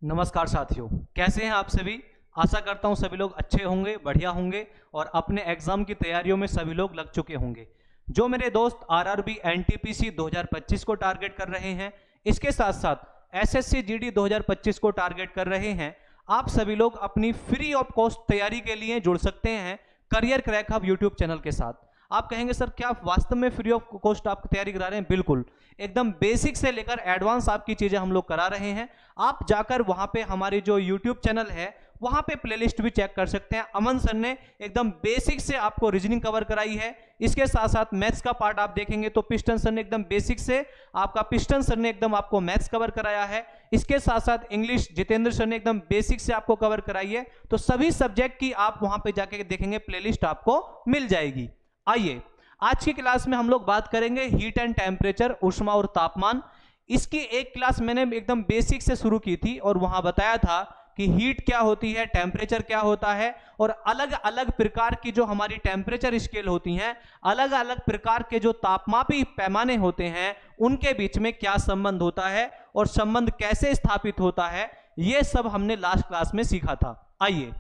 नमस्कार साथियों, कैसे हैं आप सभी। आशा करता हूं सभी लोग अच्छे होंगे, बढ़िया होंगे और अपने एग्जाम की तैयारियों में सभी लोग लग चुके होंगे। जो मेरे दोस्त आरआरबी एनटीपीसी 2025 को टारगेट कर रहे हैं, इसके साथ साथ एसएससी जीडी 2025 को टारगेट कर रहे हैं, आप सभी लोग अपनी फ्री ऑफ कॉस्ट तैयारी के लिए जुड़ सकते हैं career crack hub YouTube channel के साथ। आप कहेंगे सर क्या वास्तव में फ्री ऑफ कॉस्ट आप तैयारी करा रहे हैं? बिल्कुल, एकदम बेसिक से लेकर एडवांस आपकी चीजें हम लोग करा रहे हैं। आप जाकर वहां पे हमारी जो यूट्यूब चैनल है वहां पे प्लेलिस्ट भी चेक कर सकते हैं। अमन सर ने एकदम बेसिक से आपको रीजनिंग कवर कराई है, इसके साथ साथ मैथ्स का पार्ट आप देखेंगे तो पिस्टन सर ने एकदम बेसिक से पिस्टन सर ने एकदम आपको मैथ्स कवर कराया है। इसके साथ साथ इंग्लिश जितेंद्र सर ने एकदम बेसिक से आपको कवर कराई है। तो सभी सब्जेक्ट की आप वहां पे जाके देखेंगे प्लेलिस्ट आपको मिल जाएगी। आइए आज की क्लास में हम लोग बात करेंगे हीट एंड टेम्परेचर, ऊष्मा और तापमान। इसकी एक क्लास मैंने एकदम बेसिक से शुरू की थी और वहां बताया था कि हीट क्या होती है, टेम्परेचर क्या होता है और अलग अलग प्रकार की जो हमारी टेम्परेचर स्केल होती हैं, अलग अलग प्रकार के जो तापमापी पैमाने होते हैं उनके बीच में क्या संबंध होता है और संबंध कैसे स्थापित होता है, ये सब हमने लास्ट क्लास में सीखा था। आइए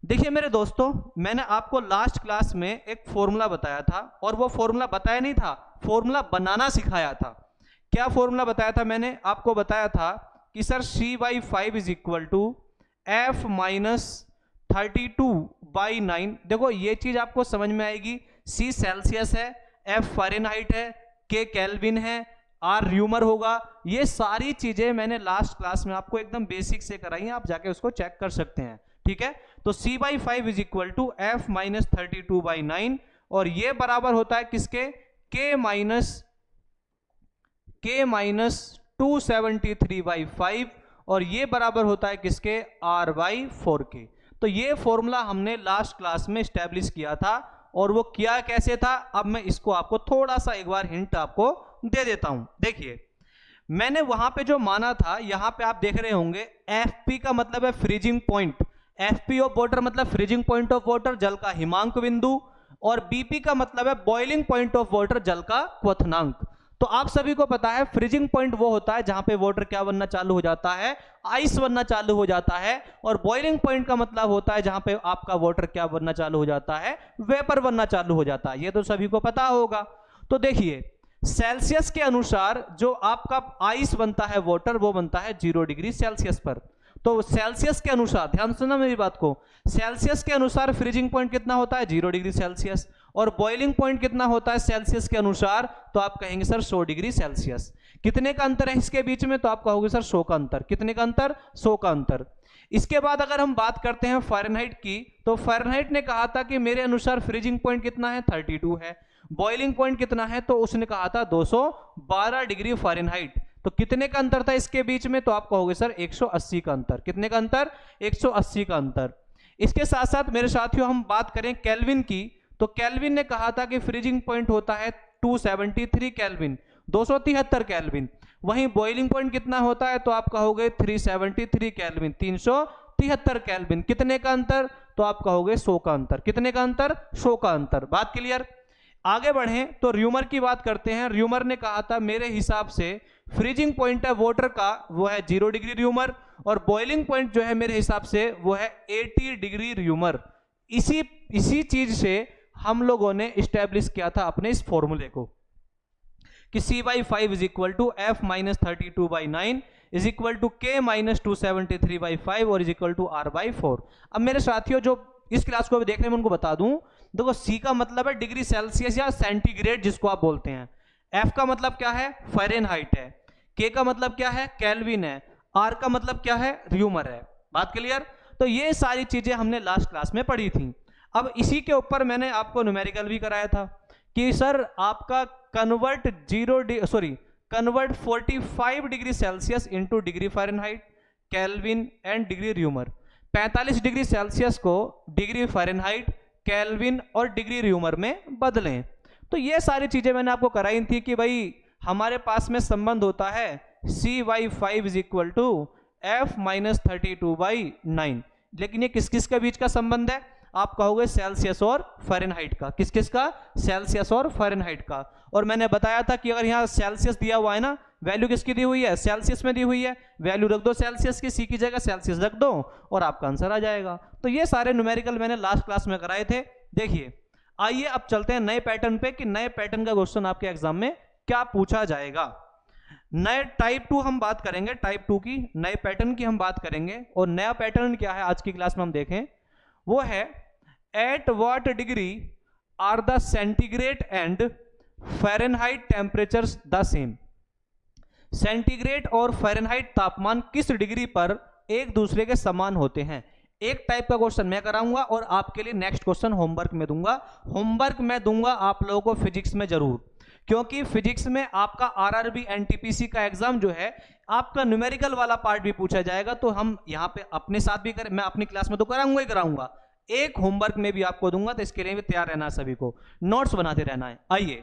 देखिए मेरे दोस्तों, मैंने आपको लास्ट क्लास में एक फॉर्मूला बताया था और वो फॉर्मूला बताया नहीं था, फॉर्मूला बनाना सिखाया था। क्या फॉर्मूला बताया था? मैंने आपको बताया था कि sir C/5 is equal to F minus 32/9। देखो ये चीज आपको समझ में आएगी। C सेल्सियस है, F फ़ारेनहाइट है, K केल्विन है, R र्यूमर होगा। ये सारी चीजें मैंने लास्ट क्लास में आपको एकदम बेसिक से कराई हैं, आप जाके उसको चेक कर सकते हैं। ठीक है, तो C/5 is equal to F minus 32/9 और ये बराबर होता है किसके? K माइनस 273/5 और ये बराबर होता है किसके? R/4 के। तो ये फॉर्मूला हमने लास्ट क्लास में स्टैब्लिश किया था और वो किया कैसे था, अब मैं इसको आपको थोड़ा सा एक बार हिंट आपको दे देता हूं। देखिए मैंने वहां पे जो माना था, यहां पे आप देख रहे होंगे FP का मतलब है freezing point, FP of water मतलब फ्रीजिंग पॉइंट ऑफ वाटर, जल का हिमांक बिंदु, और BP का मतलब है बॉइलिंग पॉइंट ऑफ वाटर, जल का क्वथनांक। तो आप सभी को पता है फ्रीजिंग पॉइंट वो होता है जहां पे वाटर क्या बनना चालू हो जाता है? आइस बनना चालू हो जाता है। और बॉइलिंग पॉइंट का मतलब होता है जहां पे आपका वाटर क्या बनना चालू हो जाता है? वेपर बनना चालू हो जाता है। ये तो सभी को पता होगा। तो देखिए सेल्सियस के अनुसार जो आपका आइस बनता है, वाटर, वो बनता है 0 डिग्री सेल्सियस पर। तो सेल्सियस के अनुसार, ध्यान सुनना मेरी बात को, सेल्सियस के अनुसार फ्रीजिंग पॉइंट कितना होता है? 0 डिग्री सेल्सियस। और बॉइलिंग पॉइंट कितना होता है सेल्सियस के अनुसार? तो आप कहेंगे सर 100 डिग्री सेल्सियस। कितने का अंतर है इसके बीच में? तो आप कहोगे सर 100 का अंतर। कितने का अंतर? 100 का अंतर। इसके बाद अगर हम बात करते हैं फ़ारेनहाइट की, तो फ़ारेनहाइट ने कहा था कि मेरे अनुसार फ्रीजिंग पॉइंट कितना है? 32 है। बॉइलिंग पॉइंट कितना है? तो उसने कहा था 212 डिग्री फ़ारेनहाइट। तो कितने का अंतर था इसके बीच में? तो आप कहोगे सर 180 का अंतर। कितने का अंतर? 180 का अंतर। इसके साथ साथ मेरे साथियों हम बात करें केल्विन की, तो केल्विन ने कहा था कि फ्रीजिंग पॉइंट होता है 273 केल्विन, 273 केल्विन। वहीं बॉइलिंग पॉइंट कितना होता है? तो आप कहोगे 373 केल्विन, 373 केल्विन। कितने का अंतर? तो आप कहोगे 100 का अंतर। कितने का अंतर? 100 का अंतर। बात क्लियर? आगे बढ़ें तो र्यूमर की बात करते हैं। र्यूमर ने कहा था मेरे हिसाब से फ्रीजिंग पॉइंट है वाटर का वो है 0 डिग्री र्यूमर और बॉइलिंग पॉइंट जो है मेरे हिसाब से वो है 80 डिग्री र्यूमर। इसी चीज से हम लोगों ने स्टैब्लिश किया था अपने इस फॉर्मूले को कि C/5 is equal to F minus 32/9 is equal to K minus 273/5 और इज इक्वल टू R/4। अब मेरे साथियों जो इस क्लास को भी देख रहे हैं मैं उनको बता दूं, देखो C का मतलब है डिग्री सेल्सियस या सेंटीग्रेड जिसको आप बोलते हैं, F का मतलब क्या है? फ़ारेनहाइट है, K का मतलब क्या है? केल्विन है, R का मतलब क्या है? र्यूमर है। बात क्लियर? तो ये सारी चीजें हमने लास्ट क्लास में पढ़ी थी। अब इसी के ऊपर मैंने आपको न्यूमेरिकल भी कराया था कि सर आपका convert 45 degree Celsius into degree Fahrenheit, kelvin and degree rumour. 45 degree Celsius को डिग्री फ़ारेनहाइट, केल्विन और डिग्री र्यूमर में बदलें। तो ये सारी चीजें मैंने आपको कराई थी कि भाई हमारे पास में संबंध होता है C/5 is equal to F minus 32/9। लेकिन ये किस किस के बीच का संबंध है? आप कहोगे सेल्सियस और फ़ारेनहाइट का। किस किस का? सेल्सियस और फ़ारेनहाइट का। और मैंने बताया था कि अगर यहाँ सेल्सियस दिया हुआ है ना, वैल्यू किसकी दी हुई है, सेल्सियस में दी हुई है, वैल्यू रख दो सेल्सियस की, सी की जगह सेल्सियस रख दो और आपका आंसर आ जाएगा। तो ये सारे न्यूमेरिकल मैंने लास्ट क्लास में कराए थे। देखिए आइए अब चलते हैं नए पैटर्न पे कि नए पैटर्न का क्वेश्चन आपके एग्जाम में क्या पूछा जाएगा। नए टाइप 2 हम बात करेंगे, टाइप 2 की नए पैटर्न की हम बात करेंगे। और नया पैटर्न क्या है आज की क्लास में हम देखें, वो है at what degree are the centigrade and Fahrenheit temperatures the same. Centigrade और फ़ारेनहाइट तापमान किस डिग्री पर एक दूसरे के समान होते हैं। एक टाइप का क्वेश्चन मैं कराऊंगा और आपके लिए नेक्स्ट क्वेश्चन होमवर्क में दूंगा। होमवर्क में दूंगा आप लोगों को फिजिक्स में जरूर, क्योंकि फिजिक्स में आपका आरआरबी एनटीपीसी का एग्जाम जो है आपका न्यूमेरिकल वाला पार्ट भी पूछा जाएगा। तो हम यहाँ पे अपने साथ भी करें, मैं अपनी क्लास में तो कराऊंगा ही कराऊंगा, एक होमवर्क में भी आपको दूंगा। तो इसके लिए भी तैयार रहना, सभी को नोट्स बनाते रहना है। आइए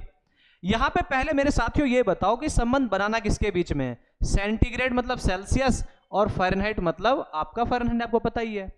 यहां पे पहले मेरे साथियों ये बताओ कि संबंध बनाना किसके बीच में है। सेंटीग्रेड मतलब सेल्सियस और फ़ारेनहाइट मतलब आपका फ़ारेनहाइट, आपको पता ही है।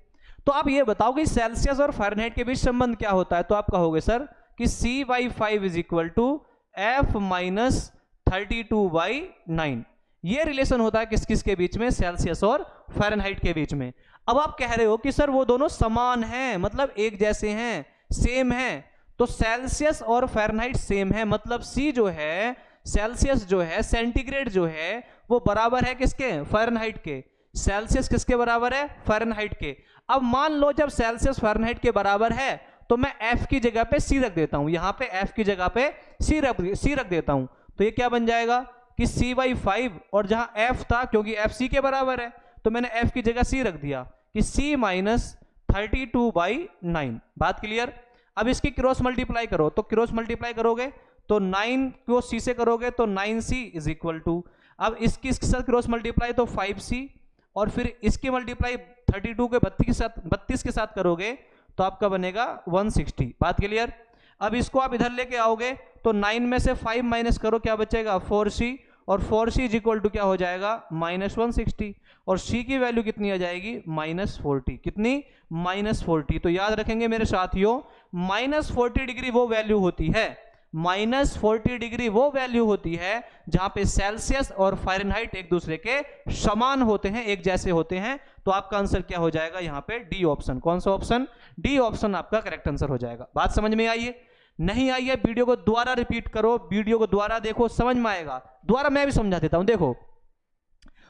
तो आप ये बताओ कि सेल्सियस और फ़ारेनहाइट के बीच संबंध क्या होता है। तो आप कहोगे सर कि C/5 is equal to F-32/9। ये रिलेशन होता है किस किस के बीच में, सेल्सियस और फ़ारेनहाइट के बीच में। अब आप कह रहे हो कि सर वो दोनों समान हैं, मतलब एक जैसे हैं, सेम हैं। तो सेल्सियस और फ़ारेनहाइट सेम है, मतलब C जो है, सेल्सियस जो है, सेंटीग्रेड जो है वो बराबर है किसके, फ़ारेनहाइट के। सेल्सियस किसके बराबर है, फ़ारेनहाइट के। अब मान लो जब सेल्सियस फ़ारेनहाइट के बराबर है तो मैं F की जगह पे C रख देता हूं, यहां पे F की जगह पे C रख देता हूं। तो ये क्या बन जाएगा कि C/5 और जहां F था, क्योंकि F C के बराबर है तो मैंने F की जगह C रख दिया कि C-32/9। बात क्लियर। अब इसकी क्रॉस मल्टीप्लाई करो, तो क्रॉस मल्टीप्लाई करोगे तो 9 को C से करोगे तो 9C इज इक्वल टू, अब इसके साथ क्रॉस मल्टीप्लाई तो 5C, और फिर इसकी मल्टीप्लाई 32 के 32 के साथ करोगे तो आपका बनेगा 160। बात क्लियर। अब इसको आप इधर लेके आओगे तो 9 में से 5 माइनस करो, क्या बचेगा 4C, और 4C इज इक्वल टू क्या हो जाएगा -160, और C की वैल्यू कितनी आ जाएगी -40। कितनी, -40। तो याद रखेंगे मेरे साथियों, -40 डिग्री वो वैल्यू होती है, -40 डिग्री वो वैल्यू होती है जहां पे सेल्सियस और फ़ारेनहाइट एक दूसरे के समान होते हैं, एक जैसे होते हैं। तो आपका आंसर क्या हो जाएगा यहाँ पे, डी ऑप्शन। कौन सा ऑप्शन, डी ऑप्शन आपका करेक्ट आंसर हो जाएगा। बात समझ में आई है, नहीं आई है वीडियो को दोबारा रिपीट करो, वीडियो को दोबारा देखो, समझ में आएगा। दोबारा मैं भी समझा देता हूं। देखो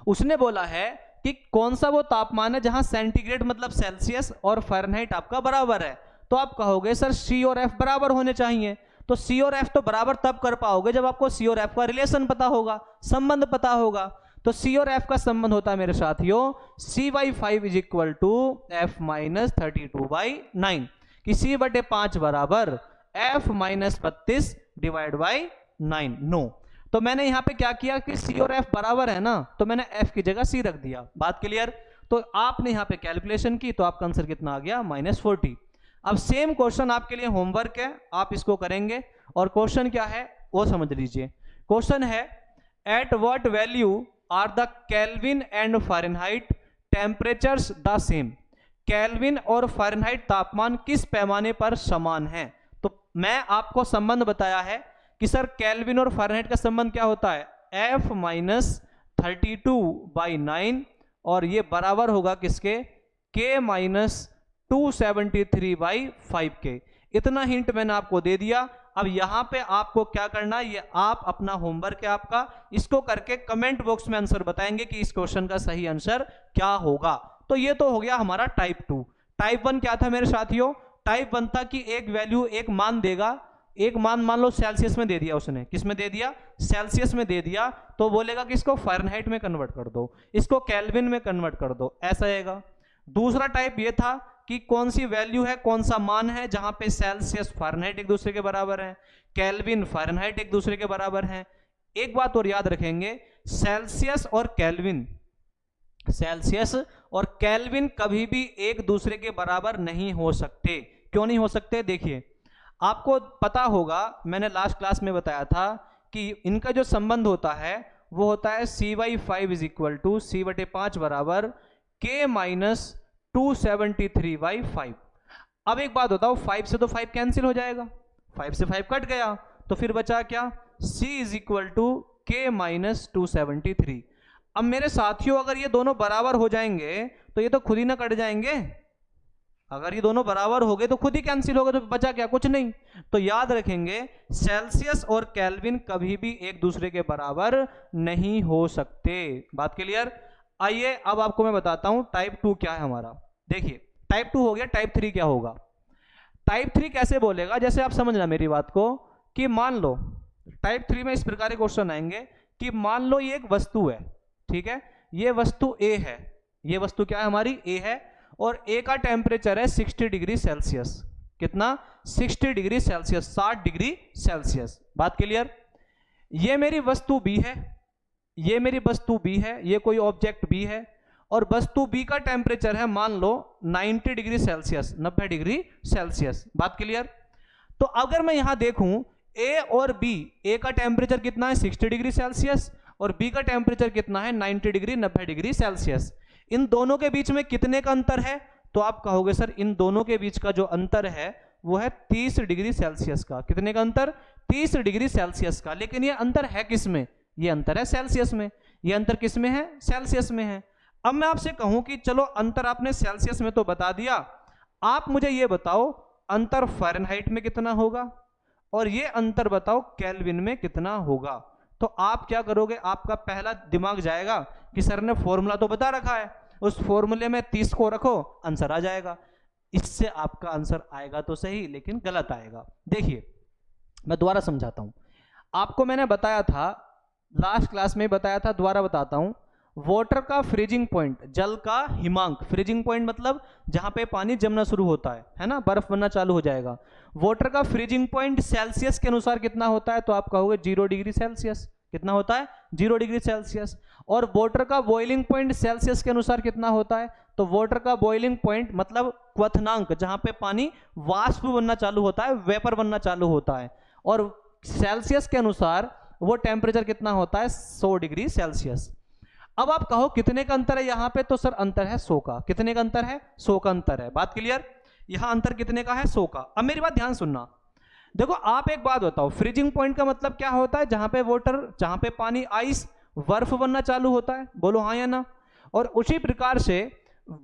उसने बोला है कि कौन सा वो तापमान है जहां सेंटीग्रेड मतलब सेल्सियस और फ़ारेनहाइट आपका बराबर है। तो आप कहोगे सर C और F बराबर होने चाहिए। तो C और F तो बराबर तब कर पाओगे जब आपको C और F का रिलेशन पता होगा, संबंध पता होगा। तो C और F का संबंध होता है मेरे साथियों C/5 is equal to F-32/9 कि C/5 बराबर F-32 डिवाइड बाई 9। नो, तो मैंने यहां पे क्या किया कि C और F बराबर है ना, तो मैंने F की जगह C रख दिया। बात क्लियर। तो आपने यहां पे कैलकुलेशन की तो आपका आंसर कितना आ गया -40। अब सेम क्वेश्चन आपके लिए होमवर्क है, आप इसको करेंगे। और क्वेश्चन क्या है वो समझ लीजिए। क्वेश्चन है at what value are the Kelvin and Fahrenheit temperatures the same. Kelvin और फ़ारेनहाइट तापमान किस पैमाने पर समान है। तो मैं आपको संबंध बताया है कि सर केल्विन और फ़ारेनहाइट का संबंध क्या होता है, F-32/9, और ये बराबर होगा किसके, K-273/5 के। इतना हिंट मैंने आपको दे दिया। अब यहां पे आपको क्या करना है, ये आप अपना होमवर्क है आपका, इसको करके कमेंट बॉक्स में आंसर बताएंगे कि इस क्वेश्चन का सही आंसर क्या होगा। तो ये तो हो गया हमारा टाइप 2। टाइप 1 क्या था मेरे साथियों, टाइप 1 था कि एक वैल्यू, एक मान देगा, एक मान लो सेल्सियस में दे दिया उसने, किस में दे दिया, सेल्सियस में दे दिया, तो बोलेगा कि इसको फ़ारेनहाइट में कन्वर्ट कर दो, इसको केल्विन में कन्वर्ट कर दो, ऐसा आएगा। दूसरा टाइप ये था कि कौन सी वैल्यू है, कौन सा मान है जहां पे सेल्सियस फ़ारेनहाइट एक दूसरे के बराबर है, केल्विन फ़ारेनहाइट एक दूसरे के बराबर हैं। एक बात और याद रखेंगे, सेल्सियस और केल्विन कभी भी एक दूसरे के बराबर नहीं हो सकते। क्यों नहीं हो सकते, देखिए आपको पता होगा, मैंने लास्ट क्लास में बताया था कि इनका जो संबंध होता है वो होता है C/5 is equal to C/5 बराबर K-273/5। अब एक बात बताओ, 5 से तो 5 कैंसिल हो जाएगा, 5 से 5 कट गया, तो फिर बचा क्या, C is equal to K minus 273। अब मेरे साथियों अगर ये दोनों बराबर हो जाएंगे तो ये तो खुद ही ना कट जाएंगे। अगर ये दोनों बराबर हो गए तो खुद ही कैंसिल हो गए, तो बचा क्या, कुछ नहीं। तो याद रखेंगे सेल्सियस और केल्विन कभी भी एक दूसरे के बराबर नहीं हो सकते। बात क्लियर। आइए अब आपको मैं बताता हूं टाइप 2 क्या है हमारा। देखिए टाइप 2 हो गया, टाइप 3 क्या होगा। टाइप 3 कैसे बोलेगा, जैसे आप समझना मेरी बात को, कि मान लो टाइप 3 में इस प्रकार के क्वेश्चन आएंगे कि मान लो ये एक वस्तु है, ठीक है, ये वस्तु ए है, ये वस्तु क्या है हमारी, ए है, और ए का टेम्परेचर है 60 डिग्री सेल्सियस। कितना, 60 डिग्री सेल्सियस, 60 डिग्री सेल्सियस। बात क्लियर। ये मेरी वस्तु बी है, ये मेरी वस्तु बी है, ये कोई ऑब्जेक्ट बी है, और वस्तु बी का टेम्परेचर है मान लो 90 डिग्री सेल्सियस, 90 डिग्री सेल्सियस। बात क्लियर। तो अगर मैं यहां देखूं ए और बी, ए का टेम्परेचर कितना है 60 डिग्री सेल्सियस और बी का टेम्परेचर कितना है 90 डिग्री 90 डिग्री सेल्सियस। इन दोनों के बीच में कितने का अंतर है, तो आप कहोगे सर इन दोनों के बीच का जो अंतर है वो है 30 डिग्री सेल्सियस का। कितने का अंतर, 30 डिग्री सेल्सियस का। लेकिन ये अंतर है किस में, ये अंतर है सेल्सियस में। ये अंतर किस में है, सेल्सियस में है। अब मैं आपसे कहूं कि चलो अंतर आपने सेल्सियस में तो बता दिया, आप मुझे ये बताओ अंतर फ़ारेनहाइट में कितना होगा और ये अंतर बताओ केल्विन में कितना होगा। तो आप क्या करोगे, आपका पहला दिमाग जाएगा कि सर ने फॉर्मूला तो बता रखा है, उस फॉर्मूले में 30 को रखो, आंसर आ जाएगा। इससे आपका आंसर आएगा तो सही, लेकिन गलत आएगा। देखिए मैं दोबारा समझाता हूं आपको। मैंने बताया था लास्ट क्लास में, बताया था, दोबारा बताता हूं। वाटर का फ्रीजिंग पॉइंट, जल का हिमांक, फ्रीजिंग पॉइंट मतलब जहां पे पानी जमना शुरू होता है ना, बर्फ बनना चालू हो जाएगा। वाटर का फ्रीजिंग पॉइंट सेल्सियस के अनुसार कितना होता है, तो आप कहोगे 0 डिग्री सेल्सियस। कितना होता है, 0 डिग्री सेल्सियस। और वाटर का बॉइलिंग पॉइंट सेल्सियस के अनुसार कितना होता है, तो वाटर का बॉइलिंग पॉइंट मतलब क्वथनांक, जहां पे पानी वाष्प बनना चालू होता है, वेपर बनना चालू होता है, और सेल्सियस के अनुसार वो टेम्परेचर कितना होता है 100 डिग्री सेल्सियस। अब आप कहो कितने का अंतर है यहां पे, तो सर अंतर है 100 का। कितने का अंतर है, 100 का अंतर है। बात क्लियर। यहां अंतर कितने का है, 100 का। अब मेरी बात ध्यान सुनना। देखो आप एक बात बताओ, फ्रीजिंग पॉइंट का मतलब क्या होता है, जहां पे वाटर, जहां पे पानी, आइस, बर्फ बनना चालू होता है, बोलो हाँ या ना। और उसी प्रकार से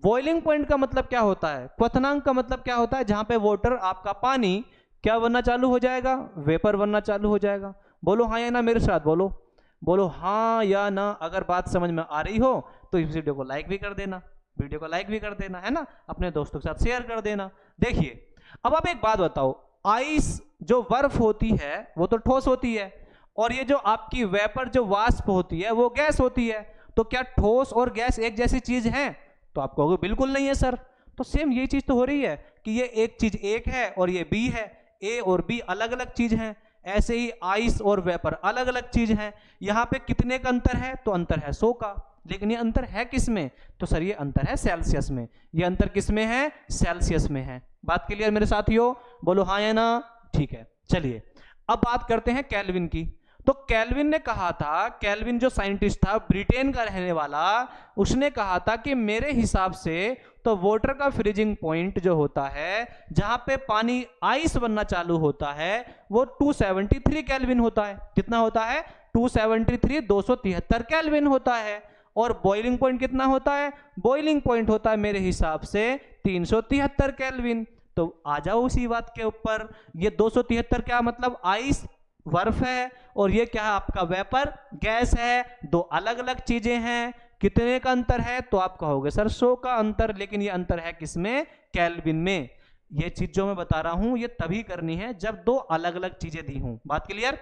बॉइलिंग पॉइंट का मतलब क्या होता है, क्वथनांक का मतलब क्या होता है, जहां पे वाटर, आपका पानी क्या बनना चालू हो जाएगा, वेपर बनना चालू हो जाएगा। बोलो हाँ या ना, मेरे साथ बोलो, बोलो हाँ या ना। अगर बात समझ में आ रही हो तो इस वीडियो को लाइक भी कर देना, वीडियो को लाइक भी कर देना, है ना, अपने दोस्तों के साथ शेयर कर देना। देखिए अब आप एक बात बताओ, आइस जो बर्फ होती है वो तो ठोस होती है, और ये जो आपकी वेपर जो वाष्प होती है वो गैस होती है। तो क्या ठोस और गैस एक जैसी चीज है, तो आप कहोगे बिल्कुल नहीं है सर। तो सेम ये चीज तो हो रही है कि ये एक चीज एक है और ये बी है, ए और बी अलग अलग चीज हैं। ऐसे ही आइस और वेपर अलग अलग चीज हैं। यहाँ पे कितने का अंतर है, तो अंतर है 100 का। लेकिन ये अंतर है किस में, तो सर ये अंतर है सेल्सियस में। ये अंतर किस में है, सेल्सियस में है। बात क्लियर मेरे साथियों, बोलो हाँ या ना। ठीक है, चलिए अब बात करते हैं केल्विन की। तो केल्विन ने कहा था, केल्विन जो साइंटिस्ट था ब्रिटेन का रहने वाला, उसने कहा था कि मेरे हिसाब से तो वाटर का फ्रीजिंग पॉइंट जो होता है, जहां पे पानी आइस बनना चालू होता है, वो 273 केल्विन होता है। कितना होता है, 273, 273 केल्विन होता है। और बॉइलिंग पॉइंट कितना होता है, बॉइलिंग पॉइंट होता है मेरे हिसाब से 373 केल्विन। तो आ जाओ उसी बात के ऊपर, ये 273 क्या मतलब, आइस बर्फ है, और ये क्या है आपका वेपर गैस है, दो अलग अलग चीजें हैं। कितने का अंतर है, तो आप कहोगे सर 100 का अंतर। लेकिन ये अंतर है किसमें, केल्विन में। ये चीज जो मैं बता रहा हूं ये तभी करनी है जब दो अलग अलग चीजें दी हूं। बात क्लियर।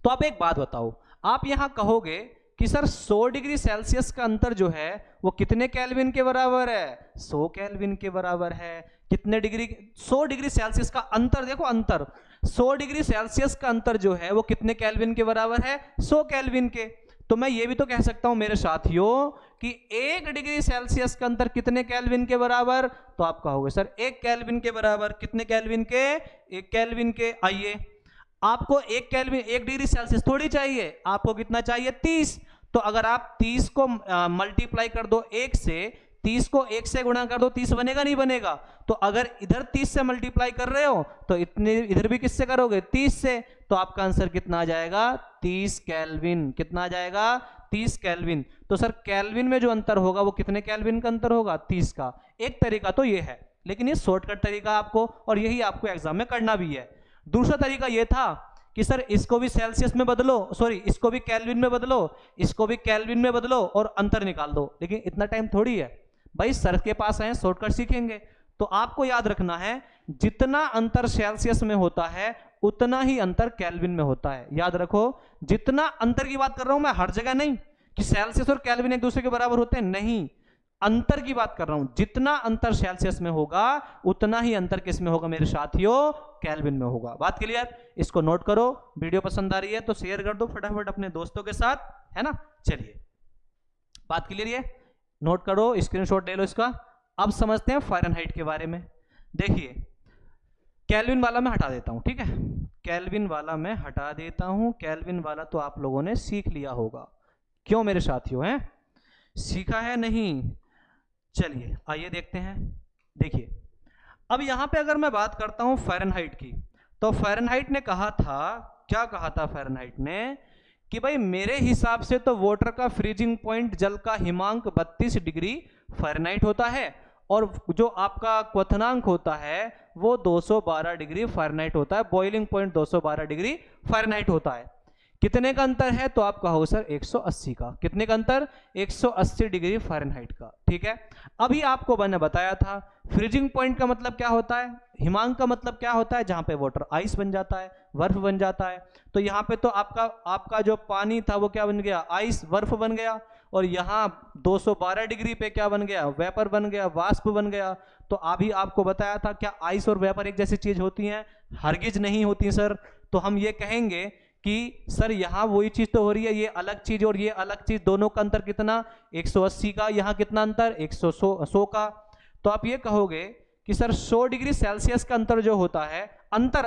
तो आप एक बात बताओ, आप यहां कहोगे कि सर 100 डिग्री सेल्सियस का अंतर जो है वो कितने केल्विन के बराबर है, 100 केल्विन के बराबर है। कितने डिग्री, 100 डिग्री सेल्सियस का अंतर, देखो अंतर, 100 डिग्री सेल्सियस का अंतर जो है वो कितने केल्विन के बराबर है, 100 केल्विन के। तो मैं ये भी तो कह सकता हूं मेरे साथियों कि 1 डिग्री सेल्सियस का अंतर कितने केल्विन के बराबर, तो आप कहोगे सर 1 केल्विन के बराबर। कितने केल्विन के, 1 केल्विन के। आइए आपको 1 केल्विन, 1 डिग्री सेल्सियस थोड़ी चाहिए, आपको कितना चाहिए 30। तो अगर आप 30 को मल्टीप्लाई कर दो 1 से, 30 को 1 से गुणा कर दो, 30 बनेगा नहीं बनेगा? तो अगर इधर 30 से मल्टीप्लाई कर रहे हो तो इतने इधर भी किससे करोगे? 30 से। तो आपका आंसर कितना आ जाएगा? 30 केल्विन। कितना आ जाएगा? 30 केल्विन। तो सर केल्विन में जो अंतर होगा वो कितने केल्विन का अंतर होगा? 30 का। एक तरीका तो ये है, लेकिन ये शॉर्टकट तरीका आपको, और यही आपको एग्जाम में करना भी है। दूसरा तरीका ये था कि सर इसको भी सेल्सियस में बदलो, सॉरी इसको भी केल्विन में बदलो, इसको भी केल्विन में बदलो और अंतर निकाल दो। लेकिन इतना टाइम थोड़ी है भाई, सर के पास आए शॉर्टकट सीखेंगे। तो आपको याद रखना है जितना अंतर सेल्सियस में होता है उतना ही अंतर केल्विन में होता है। याद रखो, जितना अंतर की बात कर रहा हूं मैं, हर जगह नहीं कि सेल्सियस और केल्विन एक दूसरे के बराबर होते हैं, नहीं, अंतर की बात कर रहा हूं। जितना अंतर सेल्सियस में होगा उतना ही अंतर किस में होगा मेरे साथियों? केल्विन में होगा। बात क्लियर? इसको नोट करो। वीडियो पसंद आ रही है तो शेयर कर दो फटाफट अपने दोस्तों के साथ, है ना। चलिए, बात क्लियर? ये नोट करो, स्क्रीनशॉट ले लो इसका। अब समझते हैं फ़ारेनहाइट के बारे में। देखिए, केल्विन वाला मैं हटा देता हूं, ठीक है, केल्विन वाला मैं हटा देता हूं। केल्विन वाला तो आप लोगों ने सीख लिया होगा, क्यों मेरे साथियों? हैं, सीखा है नहीं? चलिए आइए देखते हैं। देखिए, अब यहां पे अगर मैं बात करता हूं फ़ारेनहाइट की, तो फ़ारेनहाइट ने कहा था, क्या कहा था फ़ारेनहाइट ने? कि भाई मेरे हिसाब से तो वाटर का फ्रीजिंग पॉइंट, जल का हिमांक 32 डिग्री फ़ारेनहाइट होता है, और जो आपका क्वथनांक होता है वो 212 डिग्री फ़ारेनहाइट होता है। बॉइलिंग पॉइंट 212 डिग्री फ़ारेनहाइट होता है। कितने का अंतर है? तो आप कहोगे सर 180 का। कितने का अंतर? 180 डिग्री फ़ारेनहाइट का, ठीक है। अभी आपको मैंने बताया था फ्रीजिंग पॉइंट का मतलब क्या होता है, हिमांक का मतलब क्या होता है? जहां पे वाटर आइस बन जाता है, बर्फ बन जाता है। तो यहाँ पे तो आपका जो पानी था वो क्या बन गया? आइस, बर्फ बन गया। और यहाँ 212 डिग्री पे क्या बन गया? वेपर बन गया, वाष्प बन गया। तो अभी आपको बताया था, क्या आइस और वेपर एक जैसी चीज होती हैं? हरगिज नहीं होती सर। तो हम ये कहेंगे कि सर यहाँ वही चीज तो हो रही है, ये अलग चीज और ये अलग चीज, दोनों का अंतर कितना? 180 का। यहाँ कितना अंतर? 100 का। तो आप ये कहोगे कि सर 100 डिग्री सेल्सियस का अंतर जो होता है, अंतर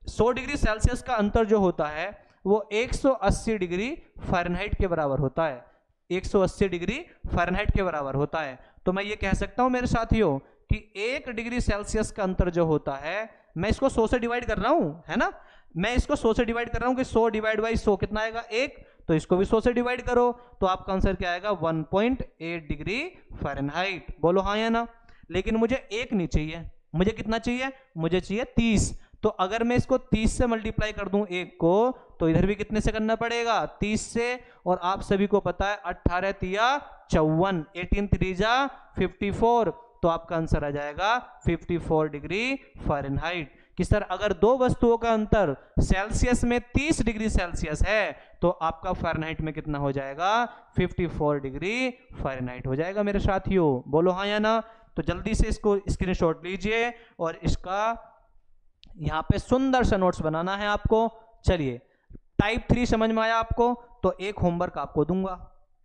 100 डिग्री सेल्सियस का अंतर जो होता है वो 180 डिग्री फ़ारेनहाइट के बराबर होता है। 180 डिग्री फ़ारेनहाइट के बराबर होता है। तो मैं ये कह सकता हूं मेरे साथियों कि 1 डिग्री सेल्सियस का अंतर जो होता है, मैं इसको 100 से डिवाइड कर रहा हूं, है ना, मैं इसको 100 से डिवाइड कर रहा हूं कि 100 डिवाइड बाई 100 कितना आएगा? 1। तो इसको भी 100 से डिवाइड करो तो आपका आंसर क्या आएगा? 1.8 डिग्री फ़ारेनहाइट। बोलो हाँ या ना। लेकिन मुझे 1 नहीं चाहिए, मुझे कितना चाहिए? मुझे चाहिए 30। तो अगर मैं इसको 30 से मल्टीप्लाई कर दूं 1 को, तो इधर भी कितने से करना पड़ेगा? 30 से। और आप सभी को पता है 18 तिया 54, 18 3 54, तो आपका आंसर आ जाएगा 54 डिग्री फ़ारेनहाइट। कि सर अगर दो वस्तुओं का अंतर सेल्सियस में 30 डिग्री सेल्सियस है तो आपका फ़ारेनहाइट में कितना हो जाएगा? 54 डिग्री फ़ारेनहाइट हो जाएगा मेरे साथियों। बोलो हाँ या ना। तो जल्दी से इसको स्क्रीनशॉट लीजिए और इसका यहाँ पे सुंदर सा नोट्स बनाना है आपको। चलिए, टाइप 3 समझ में आया आपको? तो एक होमवर्क आपको दूंगा,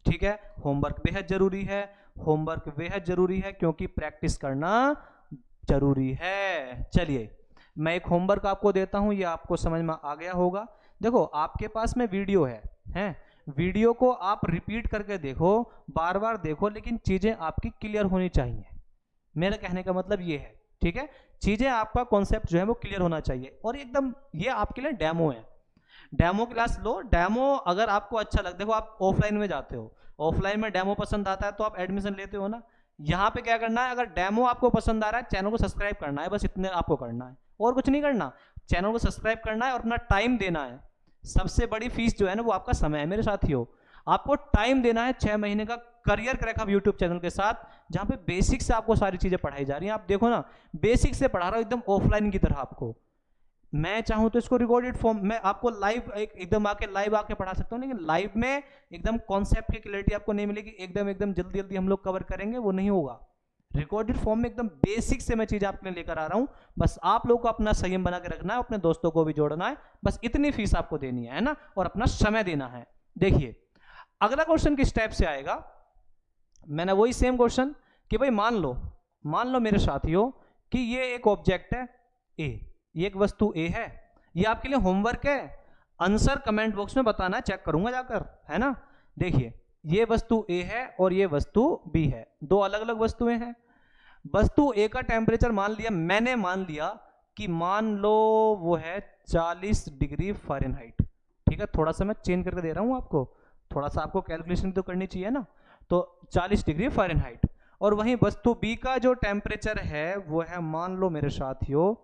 ठीक है। होमवर्क बेहद जरूरी है, होमवर्क बेहद जरूरी है क्योंकि प्रैक्टिस करना जरूरी है। चलिए, मैं एक होमवर्क आपको देता हूं, ये आपको समझ में आ गया होगा। देखो, आपके पास में वीडियो है, वीडियो को आप रिपीट करके देखो, बार बार देखो, लेकिन चीजें आपकी क्लियर होनी चाहिए। मेरा कहने का मतलब ये है, ठीक है, चीजें आपका कॉन्सेप्ट जो है वो क्लियर होना चाहिए। और एकदम ये आपके लिए डेमो है, डेमो क्लास लो। डेमो अगर आपको अच्छा लगे, देखो आप ऑफलाइन में जाते हो, ऑफलाइन में डेमो पसंद आता है तो आप एडमिशन लेते हो ना। यहाँ पे क्या करना है, अगर डेमो आपको पसंद आ रहा है, चैनल को सब्सक्राइब करना है, बस इतने आपको करना है, और कुछ नहीं करना। चैनल को सब्सक्राइब करना है और अपना टाइम देना है। सबसे बड़ी फीस जो है ना वो आपका समय है मेरे साथियों। आपको टाइम देना है, 6 महीने का करियर क्रैकअप यूट्यूब चैनल के साथ, जहां पे बेसिक से आपको सारी चीजें पढ़ाई जा रही हैं। आप देखो ना, बेसिक से पढ़ा रहा हूं एकदम ऑफलाइन की तरह आपको। मैं चाहूं तो इसको रिकॉर्डेड फॉर्म में आपको लाइव एकदम आके लाइव आके पढ़ा सकता हूं, लेकिन लाइव में एकदम कॉन्सेप्ट की क्लैरिटी आपको नहीं मिलेगी। एकदम जल्दी जल्दी हम लोग कवर करेंगे, वो नहीं होगा। रिकॉर्डेड फॉर्म में एकदम बेसिक से मैं चीज आपके लिए लेकर आ रहा हूं। बस आप लोगों को अपना संयम बना के रखना है, अपने दोस्तों को भी जोड़ना है, बस इतनी फीस आपको देनी है ना, और अपना समय देना है। देखिए, अगला क्वेश्चन किस टाइप से आएगा, मैंने वही सेम क्वेश्चन कि भाई मान लो मेरे साथियों कि ये एक ऑब्जेक्ट है ए, ये एक वस्तु ए है, ये आपके लिए होमवर्क है। आंसर कमेंट बॉक्स में बताना है, चेक करूंगा जाकर, है ना। देखिए, ये वस्तु ए है और ये वस्तु बी है, दो अलग अलग वस्तुएं हैं। वस्तु ए का टेम्परेचर मैंने मान लिया कि मान लो वो है 40 डिग्री फ़ारेनहाइट, ठीक है। थोड़ा सा मैं चेंज करके दे रहा हूँ आपको, थोड़ा सा आपको कैलकुलेशन तो करनी चाहिए ना। तो 40 डिग्री फ़ारेनहाइट, और वहीं वस्तु बी का जो टेम्परेचर है वो है, मान लो मेरे साथियों,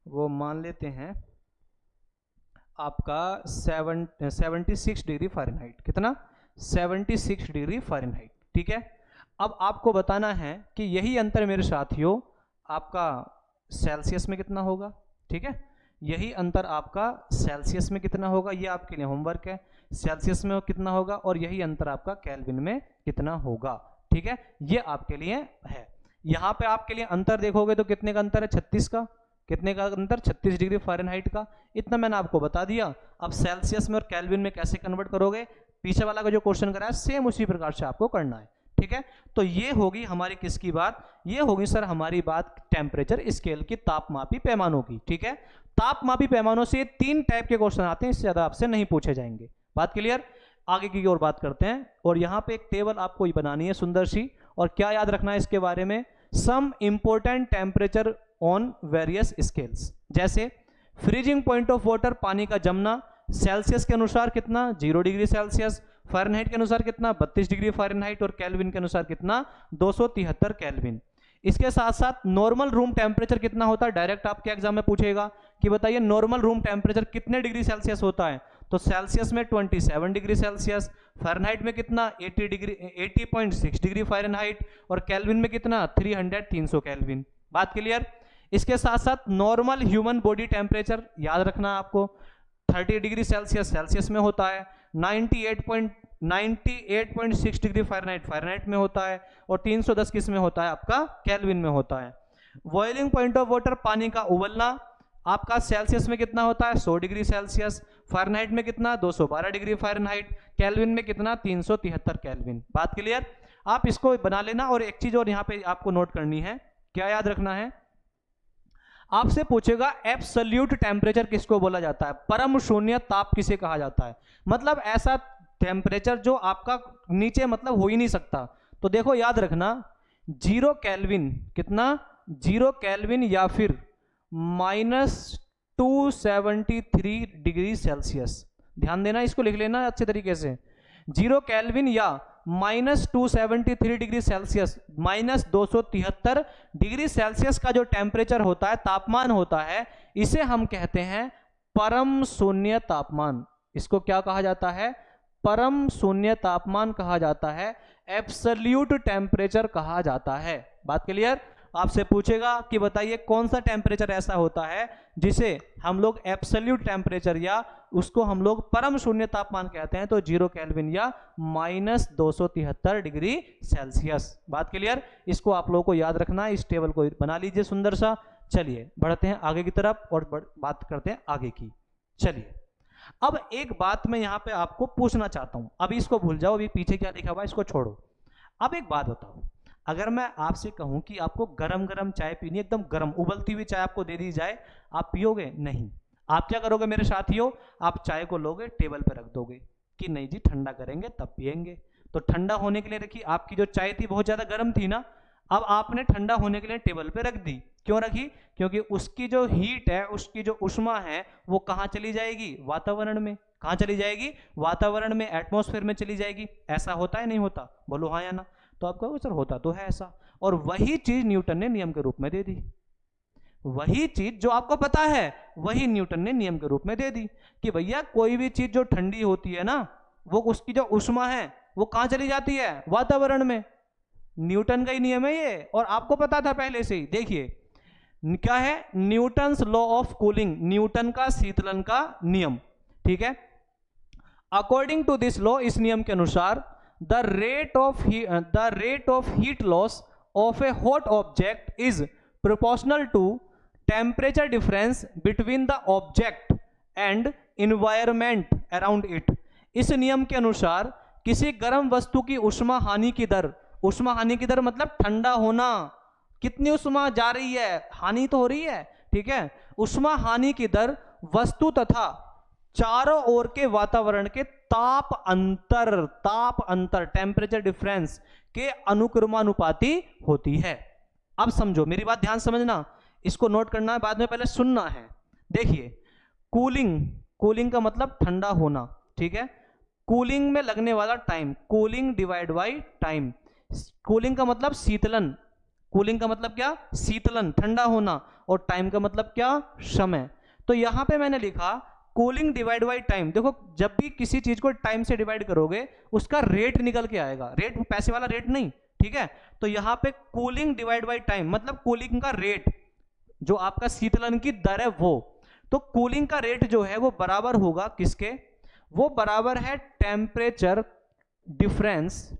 वो मान लेते हैं आपका 76 डिग्री फ़ारेनहाइट। कितना? 76 डिग्री फ़ारेनहाइट, ठीक है। अब आपको बताना है कि यही अंतर मेरे साथियों आपका सेल्सियस में कितना होगा, ठीक है। यही अंतर आपका सेल्सियस में कितना होगा, ये आपके लिए होमवर्क है। सेल्सियस में कितना होगा और यही अंतर आपका केल्विन में कितना होगा, ठीक है। ये आपके लिए है। यहाँ पे आपके लिए अंतर देखोगे तो कितने का अंतर है? 36 का। कितने का अंतर? 36 डिग्री फ़ारेनहाइट का। इतना मैंने आपको बता दिया। अब सेल्सियस में और केल्विन में कैसे कन्वर्ट करोगे, पीछे वाला का जो क्वेश्चन कराया सेम उसी प्रकार से आपको करना है, ठीक है। तो ये होगी हमारी किसकी बात? ये होगी सर हमारी बात टेम्परेचर स्केल की, तापमापी पैमानों की, ठीक है। तापमापी पैमानों से 3 टाइप के क्वेश्चन आते हैं, इससे ज्यादा आपसे नहीं पूछे जाएंगे। बात क्लियर? आगे की ओर बात करते हैं। और यहाँ पे एक टेबल आपको बनानी है सुंदर सी, और क्या याद रखना है इसके बारे में? Some important temperature on various scales. जैसे फ्रीजिंग पॉइंट ऑफ वाटर, पानी का जमना, सेल्सियस के अनुसार कितना? 0 डिग्री सेल्सियस, फ़ारेनहाइट के अनुसार कितना? 32 डिग्री फ़ारेनहाइट, और केल्विन के अनुसार कितना? 273 केल्विन। इसके साथ साथ नॉर्मल रूम टेम्परेचर कितना होता है? डायरेक्ट आपके एग्जाम में पूछेगा कि बताइए नॉर्मल रूम टेम्परेचर कितने डिग्री सेल्सियस होता है? तो सेल्सियस में 27 डिग्री सेल्सियस, फ़ारेनहाइट में कितना? 80.6 डिग्री फ़ारेनहाइट, और केल्विन में कितना? 300 केल्विन। बात क्लियर? इसके साथ साथ नॉर्मल ह्यूमन बॉडी टेम्परेचर याद रखना आपको, 30 डिग्री सेल्सियस सेल्सियस में होता है, 98.6 डिग्री फ़ारेनहाइट में होता है, और 310 किस में होता है? आपका केल्विन में होता है। बॉइलिंग पॉइंट ऑफ वाटर, पानी का उबलना, आपका सेल्सियस में कितना होता है? 100 डिग्री सेल्सियस, फ़ारेनहाइट में कितना? 212 डिग्री फ़ारेनहाइट, केल्विन में कितना? 373 केल्विन। बात क्लियर? आप इसको बना लेना। और एक चीज और यहाँ पे आपको नोट करनी है, क्या याद रखना है? आपसे पूछेगा एब्सोल्यूट टेम्परेचर किसको बोला जाता है? परम शून्य ताप किसे कहा जाता है? मतलब ऐसा टेम्परेचर जो आपका नीचे मतलब हो ही नहीं सकता। तो देखो याद रखना, 0 केल्विन, कितना? 0 केल्विन या फिर -273 डिग्री सेल्सियस। ध्यान देना, इसको लिख लेना अच्छे तरीके से। 0 केल्विन या -273 डिग्री सेल्सियस, -273 डिग्री सेल्सियस का जो टेम्परेचर होता है, तापमान होता है, इसे हम कहते हैं परम शून्य तापमान। इसको क्या कहा जाता है? परम शून्य तापमान कहा जाता है, एब्सोल्यूट टेम्परेचर कहा जाता है। बात क्लियर? आपसे पूछेगा कि बताइए कौन सा टेम्परेचर ऐसा होता है जिसे हम लोग एब्सोल्यूट टेम्परेचर या उसको हम लोग परम शून्य तापमान कहते हैं, तो 0 केल्विन या -273 डिग्री सेल्सियस। बात क्लियर? इसको आप लोगों को याद रखना है, इस टेबल को बना लीजिए सुंदर सा। चलिए बढ़ते हैं आगे की तरफ और बात करते हैं आगे की। चलिए अब एक बात मैं यहाँ पे आपको पूछना चाहता हूँ, अभी इसको भूल जाओ, अभी पीछे क्या लिखा हुआ है इसको छोड़ो। अब एक बात बताओ, अगर मैं आपसे कहूं कि आपको गरम गरम चाय पीनी, एकदम गरम उबलती हुई चाय आपको दे दी जाए, आप पियोगे? नहीं। आप क्या करोगे मेरे साथियों? आप चाय को लोगे, टेबल पर रख दोगे कि नहीं जी ठंडा करेंगे तब पियेंगे। तो ठंडा होने के लिए रखी, आपकी जो चाय थी बहुत ज्यादा गर्म थी ना, अब आपने ठंडा होने के लिए टेबल पे रख दी। क्यों रखी? क्योंकि उसकी जो हीट है, उसकी जो उष्मा है, वो कहाँ चली जाएगी? वातावरण में। कहाँ चली जाएगी? वातावरण में, एटमॉस्फेयर में चली जाएगी। ऐसा होता है नहीं होता? बोलो हाँ या ना। तो आप कहोगे सर होता तो है ऐसा। और वही चीज न्यूटन ने नियम के रूप में दे दी। वही चीज जो आपको पता है, वही न्यूटन ने नियम के रूप में दे दी कि भैया कोई भी चीज जो ठंडी होती है ना, वो उसकी जो उष्मा है वो कहाँ चली जाती है? वातावरण में। न्यूटन का ही नियम है ये, और आपको पता था पहले से ही। देखिए क्या है? Newton's law of cooling, Newton का शीतलन का नियम, ठीक है। अकॉर्डिंग टू दिस लॉ, इस नियम के अनुसार the rate of heat loss of a hot object is proportional to temperature difference between the object and environment around it। इस नियम के अनुसार किसी गर्म वस्तु की उष्मा हानि की दर, उष्मा हानि की दर मतलब ठंडा होना, कितनी उष्मा जा रही है, हानि तो हो रही है, ठीक है। उष्मा हानि की दर वस्तु तथा चारों ओर के वातावरण के ताप अंतर टेम्परेचर डिफरेंस के अनुक्रमानुपाती होती है। अब समझो मेरी बात, ध्यान समझना, इसको नोट करना है, बाद में पहले सुनना है। देखिए कूलिंग का मतलब ठंडा होना, ठीक है। कूलिंग में लगने वाला time, cooling divide by time. Cooling का मतलब शीतलन, कूलिंग का मतलब क्या, शीतलन, ठंडा होना, और टाइम का मतलब क्या, समय। तो यहां पे मैंने लिखा कूलिंग डिवाइड बाई टाइम। देखो जब भी किसी चीज को टाइम से डिवाइड करोगे उसका रेट निकल के आएगा, रेट पैसे वाला रेट नहीं, ठीक है। तो यहां पे कूलिंग डिवाइड बाई टाइम मतलब कूलिंग का रेट, जो आपका शीतलन की दर है वो। तो कूलिंग का रेट जो है वो बराबर होगा किसके, वो बराबर है temperature difference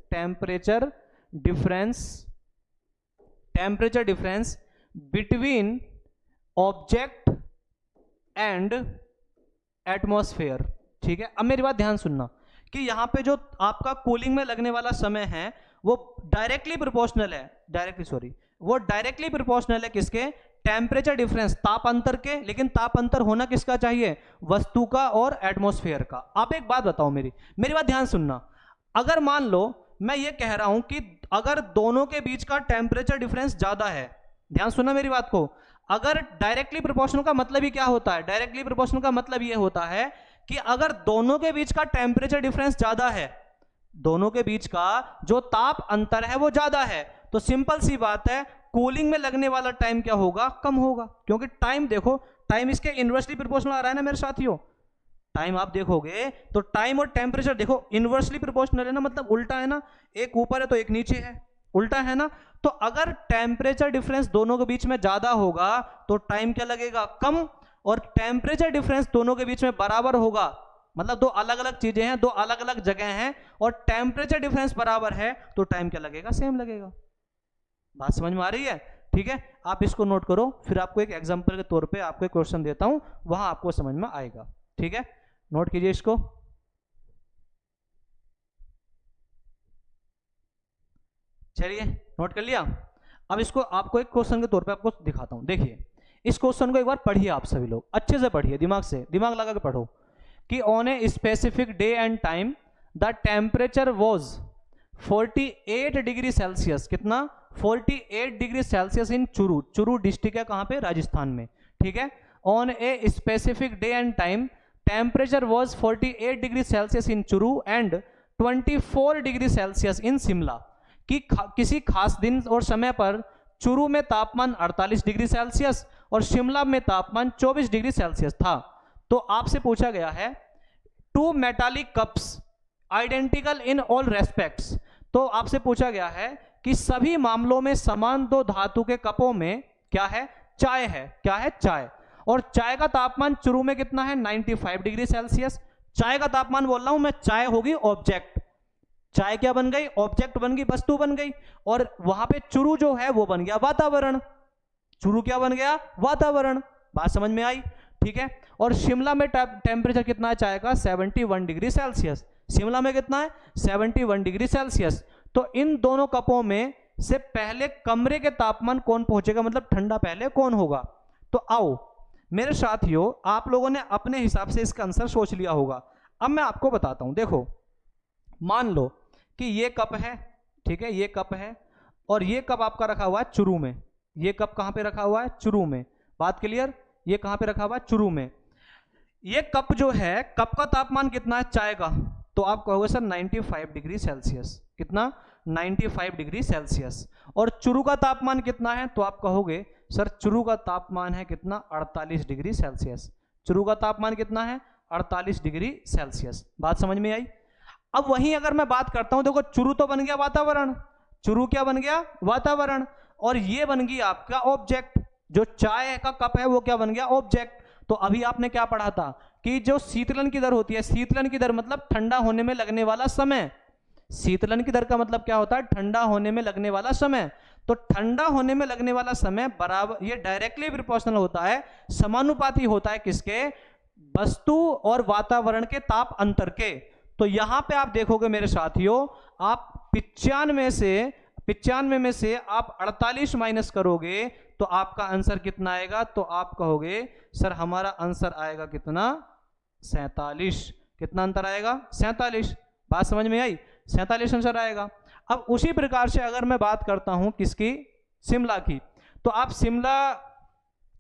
between object and atmosphere, ठीक है। अब मेरी बात ध्यान सुनना कि यहां पे जो आपका कूलिंग में लगने वाला समय है वो डायरेक्टली प्रोपोर्शनल है किसके, टेम्परेचर डिफरेंस, ताप अंतर के। लेकिन ताप अंतर होना किसका चाहिए, वस्तु का और एटमॉस्फेयर का। आप एक बात बताओ, मेरी बात ध्यान सुनना। अगर मान लो मैं ये कह रहा हूं कि अगर दोनों के बीच का टेम्परेचर डिफरेंस ज्यादा है, ध्यान सुनना मेरी बात को। अगर डायरेक्टली प्रोपोर्शनल का मतलब ही क्या होता है, डायरेक्टली प्रोपोर्शनल का मतलब ये होता है कि अगर दोनों के बीच का टेम्परेचर डिफरेंस ज्यादा है, दोनों के बीच का जो ताप अंतर है वो ज्यादा है, तो सिंपल सी बात है कूलिंग में लगने वाला टाइम क्या होगा, कम होगा। क्योंकि टाइम देखो, टाइम इसके इनवर्सली प्रोपोर्शनल आ रहा है ना मेरे साथियों। टाइम आप देखोगे तो टाइम और टेम्परेचर देखो इनवर्सली प्रोपोर्शनल है ना, मतलब उल्टा है ना, एक ऊपर है तो एक नीचे है, उल्टा है ना। तो अगर टेम्परेचर डिफरेंस दोनों के बीच में ज्यादा होगा तो टाइम क्या लगेगा, कम, और टेम्परेचर डिफरेंस दोनों के बीच में बराबर होगा, मतलब दो अलग अलग चीजें हैं, दो अलग अलग जगह हैं, और टेम्परेचर डिफरेंस बराबर है तो टाइम क्या लगेगा, सेम लगेगा। बात समझ में आ रही है, ठीक है। आप इसको नोट करो, फिर आपको एक एग्जांपल के तौर पे आपको एक क्वेश्चन देता हूं, वहां आपको समझ में आएगा, ठीक है। नोट कीजिए इसको। चलिए नोट कर लिया। अब इसको आपको एक क्वेश्चन के तौर पे आपको दिखाता हूं। देखिए इस क्वेश्चन को एक बार पढ़िए, आप सभी लोग अच्छे से पढ़िए, दिमाग लगा के पढ़ो कि on a specific day and time the temperature was 48 degree Celsius, कितना, 48 डिग्री सेल्सियस इन चुरू डिस्ट्रिक्ट है कहां पे, राजस्थान में, ठीक है। On a specific day and time temperature was 48 degree Celsius in Churu and 24 degree Celsius इन शिमला। कि किसी खास दिन और समय पर चुरू में तापमान 48 डिग्री सेल्सियस और शिमला में तापमान 24 डिग्री सेल्सियस था। तो आपसे पूछा गया है two metallic cups identical in all respects. तो आपसे पूछा गया है कि सभी मामलों में समान दो धातु के कपों में क्या है, चाय है, क्या है, चाय। और चाय का तापमान चुरू में कितना है, 95 डिग्री सेल्सियस। चाय का तापमान बोल रहा हूं मैं, चाय होगी ऑब्जेक्ट, चाय क्या बन गई, ऑब्जेक्ट बन गई, वस्तु बन गई। और वहां पे चुरू जो है वो बन गया वातावरण, चुरू क्या बन गया, वातावरण। बात समझ में आई, ठीक है। और शिमला में टेम्परेचर कितना है चाय का, 71 डिग्री सेल्सियस। शिमला में कितना है, 71 डिग्री सेल्सियस। तो इन दोनों कपों में से पहले कमरे के तापमान कौन पहुंचेगा, मतलब ठंडा पहले कौन होगा। तो आओ मेरे साथियों, आप लोगों ने अपने हिसाब से इसका आंसर सोच लिया होगा। अब मैं आपको बताता हूं, देखो मान लो कि ये कप है, ठीक है, ये कप है, और ये कप आपका रखा हुआ है चुरू में। ये कप कहां पे रखा हुआ है, चुरू में। बात क्लियर, ये कहां पे रखा हुआ है, चुरू में। ये कप जो है, कप का तापमान कितना है चाय का, तो आप कहोगे सर 95 डिग्री सेल्सियस, कितना, 95 डिग्री सेल्सियस। और चुरू का तापमान कितना है, तो आप कहोगे सर चुरू का तापमान है कितना, 48 डिग्री सेल्सियस। चुरू का तापमान कितना है, 48 डिग्री सेल्सियस। बात समझ में आई। अब वहीं अगर मैं बात करता हूं, देखो चुरू तो बन गया वातावरण, चुरू क्या बन गया, वातावरण। और ये बन गई आपका ऑब्जेक्ट, जो चाय का कप है वो क्या बन गया, ऑब्जेक्ट। तो अभी आपने क्या पढ़ा था कि जो शीतलन की दर होती है, शीतलन की दर मतलब ठंडा होने में लगने वाला समय। शीतलन की दर का मतलब क्या होता है, ठंडा होने में लगने वाला समय। तो ठंडा होने में लगने वाला समय बराबर, ये डायरेक्टली प्रोपोर्शनल होता है, समानुपाती होता है किसके, वस्तु और वातावरण के ताप अंतर के। तो यहां पे आप देखोगे मेरे साथियों, आप 95 में से आप 48 माइनस करोगे तो आपका आंसर कितना आएगा, तो आप कहोगे सर हमारा आंसर आएगा कितना, 47। कितना अंतर आएगा? 47। बात समझ में आई? 47 आंसर आएगा। अब उसी प्रकार से अगर मैं बात करता हूं किसकी? शिमला की। तो आप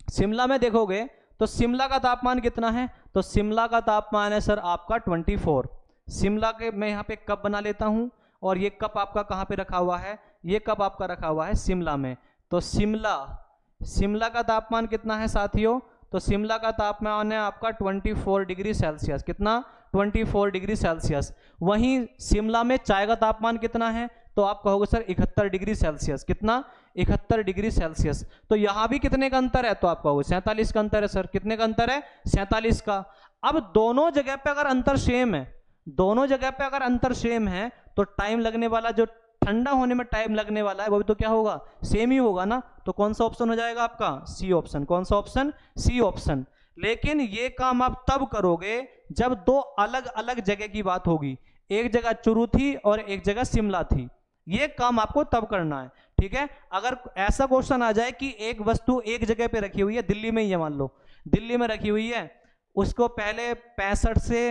शिमला में देखोगे तो शिमला का तापमान कितना है? तो शिमला का तापमान है सर आपका 24। शिमला के मैं यहाँ पे कप बना लेता हूँ और ये कप आपका कहाँ पे रखा हुआ है? ये कप आपका रखा हुआ है शिमला में। तो शिमला का तापमान कितना है साथियों? तो शिमला का तापमान है आपका 24 डिग्री सेल्सियस। कितना? 24 डिग्री सेल्सियस। वहीं शिमला में चाय का तापमान कितना है? तो आप कहोगे सर 71 डिग्री सेल्सियस। कितना? 71 डिग्री सेल्सियस। तो यहां भी कितने का अंतर है? तो आप कहोगे 47 का अंतर है सर। कितने का अंतर है? 47 का। अब दोनों जगह पे अगर अंतर सेम है, दोनों जगह पे अगर अंतर सेम है, तो टाइम लगने वाला, जो ठंडा होने में टाइम लगने वाला है, वो भी तो क्या होगा? सेम ही होगा ना। तो कौन सा ऑप्शन हो जाएगा आपका? C option. कौन सा ऑप्शन? C option. लेकिन ये काम आप तब करोगे जब दो अलग अलग जगह की बात होगी। एक जगह चुरू थी और एक जगह शिमला थी। ये काम आपको तब करना है, ठीक है। अगर ऐसा क्वेश्चन आ जाए कि एक वस्तु एक जगह पे रखी हुई है, दिल्ली में ही है, मान लो दिल्ली में रखी हुई है, उसको पहले 65 से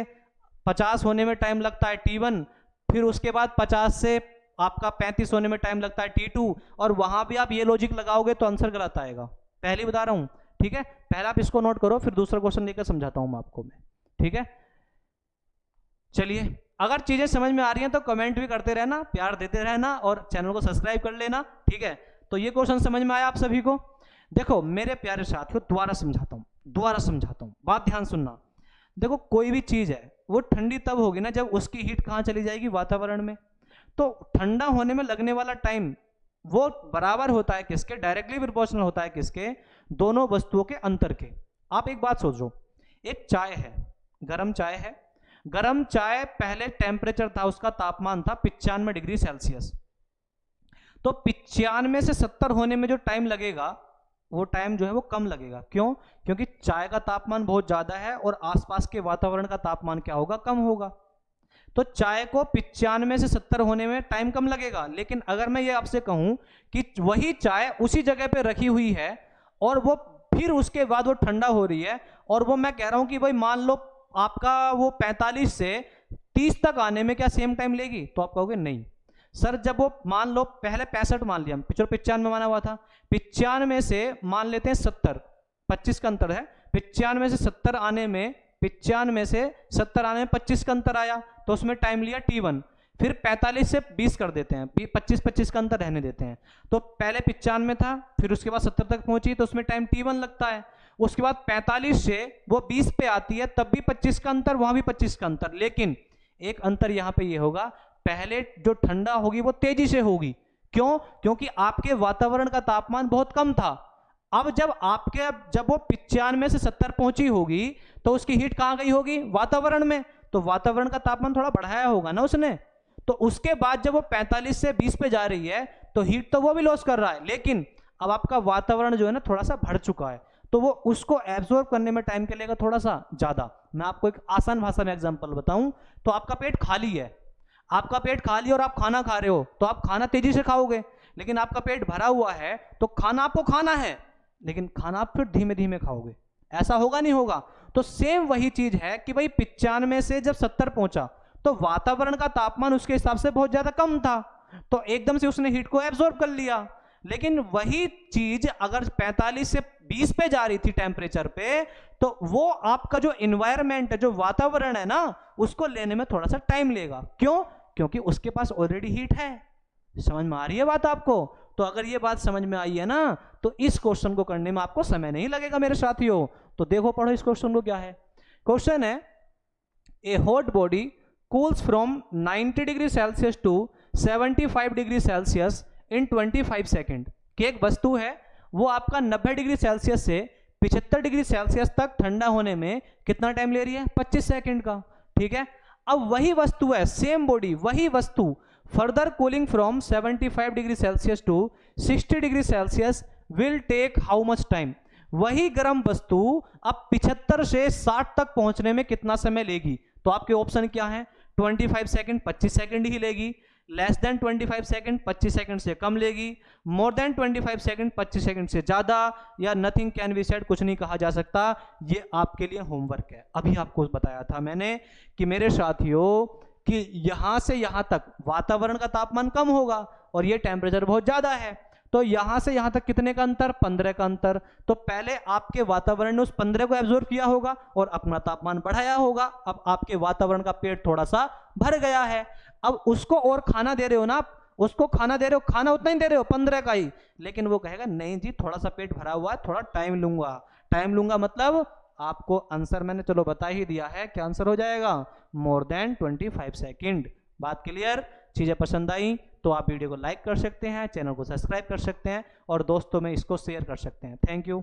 50 होने में टाइम लगता है T1, फिर उसके बाद 50 से आपका 35 होने में टाइम लगता है T2, और वहां भी आप ये लॉजिक लगाओगे तो आंसर गलत आएगा। पहले बता रहा हूं, ठीक है। पहले आप इसको नोट करो, फिर दूसरा क्वेश्चन लेकर समझाता हूं मैं आपको, ठीक है। चलिए, अगर चीजें समझ में आ रही हैं तो कमेंट भी करते रहना, प्यार देते रहना और चैनल को सब्सक्राइब कर लेना, ठीक है। तो ये क्वेश्चन समझ में आया आप सभी को? देखो मेरे प्यारे साथियों, दोबारा समझाता हूं, बात ध्यान सुनना। देखो कोई भी चीज है वो ठंडी तब होगी ना जब उसकी हीट कहां चली जाएगी? वातावरण में। तो ठंडा होने में लगने वाला टाइम वो बराबर होता है किसके? डायरेक्टली प्रोपोर्शनल होता है किसके? दोनों वस्तुओं के अंतर के। आप एक बात सोचो, एक चाय है, गर्म चाय है, गर्म चाय पहले टेम्परेचर था, उसका तापमान था 95 डिग्री सेल्सियस। तो 95 से 70 होने में जो टाइम लगेगा वो टाइम जो है वो कम लगेगा। क्यों? क्योंकि चाय का तापमान बहुत ज्यादा है और आसपास के वातावरण का तापमान क्या होगा? कम होगा। तो चाय को 95 से 70 होने में टाइम कम लगेगा। लेकिन अगर मैं ये आपसे कहूं कि वही चाय उसी जगह पे रखी हुई है और वो फिर उसके बाद वो ठंडा हो रही है, और वो मैं कह रहा हूं कि भाई मान लो आपका वो 45 से 30 तक आने में क्या सेम टाइम लेगी? तो आप कहोगे नहीं सर, जब वो मान लो पहले 65 मान लिया, पिछले 95 माना हुआ था, 95 से मान लेते हैं 70, 25 का अंतर है। 95 से 70 आने में 95 से 70 आने में 25 का अंतर आया, तो उसमें टाइम लिया T1। फिर 45 से 20 कर देते हैं, 25 का अंतर रहने देते हैं। तो पहले 95 था, फिर उसके बाद 70 तक पहुंची, तो उसमें टाइम T1 लगता है। उसके बाद 45 से वो 20 पे आती है, तब भी 25 का अंतर, वहां भी 25 का अंतर। लेकिन एक अंतर यहां पे ये होगा, पहले जो ठंडा होगी वो तेजी से होगी। क्यों? क्योंकि आपके वातावरण का तापमान बहुत कम था। अब जब वो 95 से 70 पहुंची होगी तो उसकी हीट कहां गई होगी? वातावरण में। तो वातावरण का तापमान थोड़ा बढ़ाया होगा ना उसने। तो उसके बाद जब वो 45 से 20 पे जा रही है तो हीट तो वो भी लॉस कर रहा है, लेकिन अब आपका वातावरण जो है ना थोड़ा सा बढ़ चुका है, तो वो उसको एब्जॉर्ब करने में टाइम के लेगा थोड़ा सा ज्यादा। मैं आपको एक आसान भाषा में एग्जांपल बताऊं तो आपका पेट खाली है, और आप खाना खा रहे हो, तो आप खाना तेजी से खाओगे। लेकिन आपका पेट भरा हुआ है तो खाना आपको खाना है, लेकिन खाना आप फिर धीमे धीमे खाओगे। ऐसा होगा? नहीं होगा। तो सेम वही चीज है कि भाई 95 से जब 70 पहुंचा तो वातावरण का तापमान उसके हिसाब से बहुत ज्यादा कम था, तो एकदम से उसने हीट को एब्जॉर्ब कर लिया। लेकिन वही चीज अगर 45 से 20 पे जा रही थी टेम्परेचर पे, तो वो आपका जो इन्वायरमेंट है, जो वातावरण है ना, उसको लेने में थोड़ा सा टाइम लेगा। क्यों? क्योंकि उसके पास ऑलरेडी हीट है। समझ में आ रही है बात आपको? तो अगर ये बात समझ में आई है ना, तो इस क्वेश्चन को करने में आपको समय नहीं लगेगा मेरे साथियों। तो देखो, पढ़ो इस क्वेश्चन को। क्या है क्वेश्चन? है a hot body cools from 90 degree Celsius to 75 degree Celsius in 25 second. कि एक वस्तु है वो आपका 90 डिग्री सेल्सियस से 75 डिग्री सेल्सियस तक ठंडा होने में कितना टाइम ले रही है? 25 सेकेंड का, ठीक है। अब वही वस्तु है, सेम बॉडी, वही वस्तु, further cooling from 75 degree Celsius to 60 degree Celsius will take how much time? वही गर्म वस्तु अब 75 से 60 तक पहुंचने में कितना समय लेगी? तो आपके ऑप्शन क्या है? 25 सेकंड, 25 सेकंड ही लेगी, लेस देन 25 सेकंड 25 सेकंड से कम लेगी, मोर देन 25 सेकंड 25 सेकंड से ज़्यादा, या नथिंग कैन बी सेड, कुछ नहीं कहा जा सकता। ये आपके लिए होमवर्क है। अभी आपको बताया था मैंने कि मेरे साथियों कि यहां से यहां तक वातावरण का तापमान कम होगा और ये टेम्परेचर बहुत ज़्यादा है, तो यहां से यहां तक कितने का अंतर, 15 का अंतर। तो पहले आपके वातावरण ने उस 15 को एब्जॉर्ब किया होगा और अपना तापमान बढ़ाया होगा। अब आपके वातावरण का पेट थोड़ा सा भर गया है, अब उसको और खाना दे रहे हो ना आप, उसको खाना दे रहे हो, खाना उतना ही दे रहे हो 15 का ही, लेकिन वो कहेगा नहीं जी थोड़ा सा पेट भरा हुआ है, थोड़ा टाइम लूंगा। टाइम लूंगा मतलब आपको आंसर मैंने चलो बता ही दिया है, क्या आंसर हो जाएगा, मोर देन 25 सेकेंड। बात क्लियर? चीज़ें पसंद आई तो आप वीडियो को लाइक कर सकते हैं, चैनल को सब्सक्राइब कर सकते हैं और दोस्तों में इसको शेयर कर सकते हैं। Thank you.